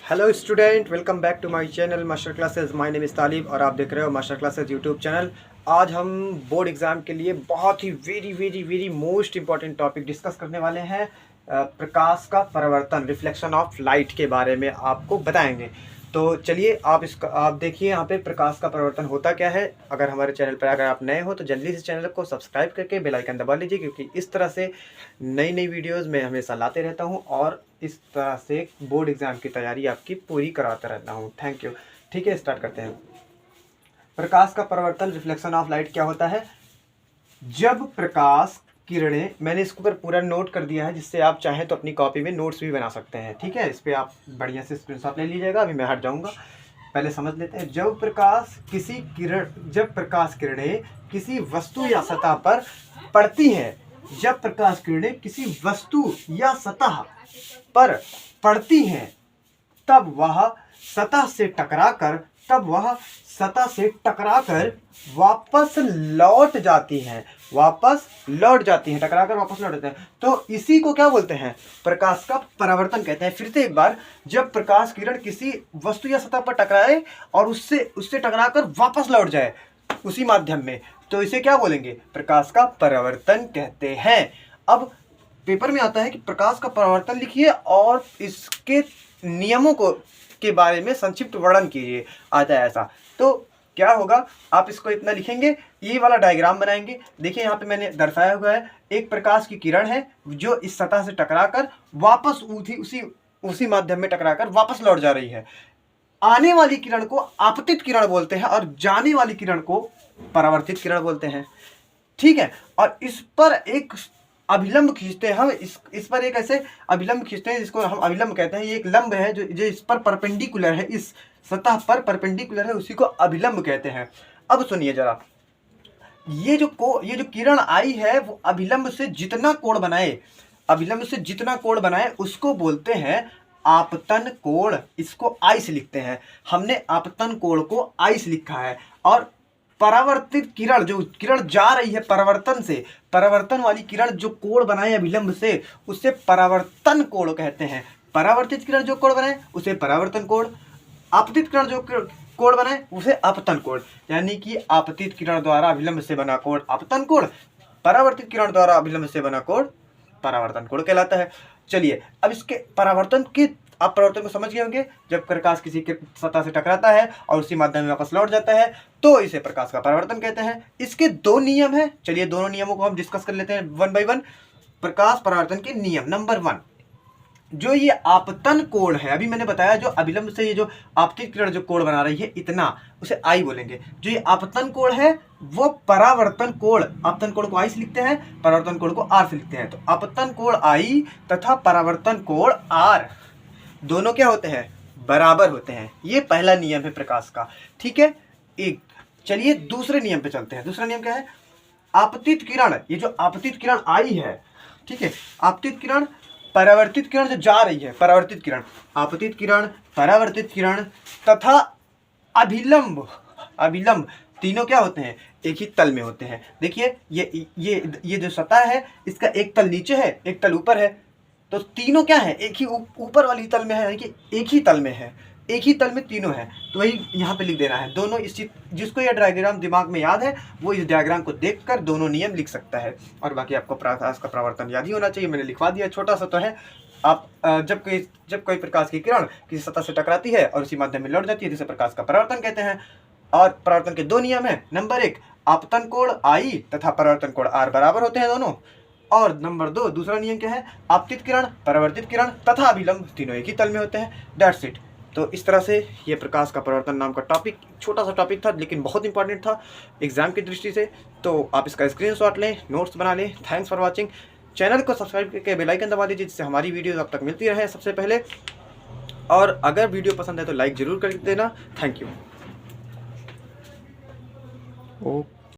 Hello student, welcome back to my channel master classes. My name is Talib और आप देख रहे हो मास्टर क्लासेस यूट्यूब चैनल। आज हम बोर्ड एग्ज़ाम के लिए बहुत ही very most important topic discuss करने वाले हैं। प्रकाश का परावर्तन, रिफ्लेक्शन ऑफ लाइट के बारे में आपको बताएंगे। तो चलिए आप देखिए यहाँ पे प्रकाश का परावर्तन होता क्या है। अगर हमारे चैनल पर अगर आप नए हो तो जल्दी से चैनल को सब्सक्राइब करके बेल आइकन दबा लीजिए, क्योंकि इस तरह से नई वीडियोस मैं हमेशा लाते रहता हूँ और इस तरह से बोर्ड एग्ज़ाम की तैयारी आपकी पूरी कराता रहता हूँ। Thank you. ठीक है, स्टार्ट करते हैं। प्रकाश का परावर्तन, रिफ्लेक्शन ऑफ लाइट क्या होता है? जब प्रकाश किरणें, मैंने इसके ऊपर पूरा नोट कर दिया है, जिससे आप चाहें तो अपनी कॉपी में नोट्स भी बना सकते हैं। ठीक है, इस पर आप बढ़िया से स्क्रीनशॉट ले लीजिएगा। अभी मैं हट जाऊंगा, पहले समझ लेते हैं। जब प्रकाश किरणें किसी वस्तु या सतह पर पड़ती हैं, जब प्रकाश किरणें किसी वस्तु या सतह पर पड़ती हैं, तब वह सतह से टकराकर वापस लौट जाती हैं। टकराकर वापस लौट जाते हैं। तो इसी को क्या बोलते हैं? प्रकाश का परावर्तन कहते हैं। फिर से एक बार, जब प्रकाश किरण किसी वस्तु या सतह पर टकराए और उससे टकराकर वापस लौट जाए उसी माध्यम में, तो इसे क्या बोलेंगे? प्रकाश का परावर्तन कहते हैं। अब पेपर में आता है कि प्रकाश का परावर्तन लिखिए और इसके नियमों के बारे में संक्षिप्त वर्णन कीजिए, आता है ऐसा। तो क्या होगा, आप इसको इतना लिखेंगे, ये वाला डायग्राम बनाएंगे। देखिए यहाँ पे मैंने दर्शाया हुआ है, एक प्रकाश की किरण है जो इस सतह से टकराकर वापस उसी माध्यम में टकराकर वापस लौट जा रही है। आने वाली किरण को आपतित किरण बोलते हैं और जाने वाली किरण को परावर्तित किरण बोलते हैं। ठीक है, और इस पर एक अभिलंब खींचते हैं हम। इस पर एक ऐसे अभिलंब खींचते हैं जिसको हम अभिलंब कहते हैं। ये एक लंब है जो इस पर परपेंडिकुलर है, इस सतह पर परपेंडिकुलर है, उसी को अभिलंब कहते हैं। अब सुनिए जरा, ये जो किरण आई है वो अभिलंब से जितना कोण बनाए उसको बोलते हैं आपतन कोण। इसको आई से लिखते हैं। हमने आपतन कोण को आई से लिखा है। और परावर्तित किरण, जो किरण जा रही है परावर्तन वाली किरण जो कोण बनाए अभिलंब से, उसे परावर्तन कोण कहते हैं। परावर्तित किरण जो कोण बनाए उसे परावर्तन कोण, आपतित किरण जो कोण बनाए उसे आपतन कोण। यानी कि आपतित किरण द्वारा अभिलंब से बना कोण आपतन कोण, परावर्तित किरण द्वारा अभिलंब से बना कोण परावर्तन कोण कहलाता है। चलिए, अब इसके परावर्तन को समझ गए होंगे। जब प्रकाश किसी के सतह से टकराता है और उसी माध्यम में वापस लौट जाता है तो इसे प्रकाश का परावर्तन कहते हैं। इसके दो नियम हैं। चलिए, दोनों नियमों को हम डिस्कस कर लेते हैं वन बाय वन। प्रकाश परावर्तन के नियम नंबर 1, जो ये आपतन कोण है, अभी मैंने बताया जो अभिलंब से ये जो आपतित किरण जो कोण बना रही है इतना, उसे आई बोलेंगे। जो ये आपतन कोण है वो परावर्तन कोण, आपतन कोण को आई से लिखते हैं, परावर्तन कोण को आर से लिखते हैं। तो आपतन कोण आई तथा परावर्तन कोण आर दोनों क्या होते हैं? बराबर होते हैं। ये पहला नियम है प्रकाश का। ठीक है, एक। चलिए दूसरे नियम पे चलते हैं। दूसरा नियम क्या है? आपतित किरण, ये जो आपतित किरण आई है, ठीक है, आपतित किरण, परावर्तित किरण जो जा रही है, परावर्तित किरण, आपतित किरण, परावर्तित किरण तथा अभिलंब तीनों क्या होते हैं? एक ही तल में होते हैं। देखिए, ये जो सतह है इसका एक तल नीचे है, एक तल ऊपर है। तो तीनों क्या है? एक ही ऊपर वाली तल में है, यानी कि एक ही तल में है, एक ही तल में तीनों है। तो वही यहाँ पे लिख देना है। दोनों जिसको यह डायग्राम दिमाग में याद है वो इस डायग्राम को देखकर दोनों नियम लिख सकता है। और बाकी आपको प्रकाश का परावर्तन याद ही होना चाहिए। मैंने लिखवा दिया, छोटा सा तो है। आप जब कोई प्रकाश की किरण किसी सतह से टकराती है और उसी माध्यम में लौट जाती है, जिसे प्रकाश का परावर्तन कहते हैं। और परावर्तन के दो नियम हैं। नंबर 1, आपतन कोण आई तथा परावर्तन कोण आर बराबर होते हैं दोनों। और नंबर 2, दूसरा नियम क्या है? आपतित किरण, परावर्तित किरण तथा अभिलंब तीनों एक ही तल में होते हैं। That's it. तो इस तरह से ये प्रकाश का परावर्तन नाम का टॉपिक, छोटा सा टॉपिक था लेकिन बहुत इंपॉर्टेंट था एग्जाम की दृष्टि से। तो आप इसका स्क्रीनशॉट लें, नोट्स बना लें। Thanks for watching. चैनल को सब्सक्राइब करके बेल आइकन दबा दीजिए, जिससे हमारी वीडियो अब तक मिलती रहे सबसे पहले। और अगर वीडियो पसंद है तो लाइक ज़रूर कर देना। Thank you. ओके।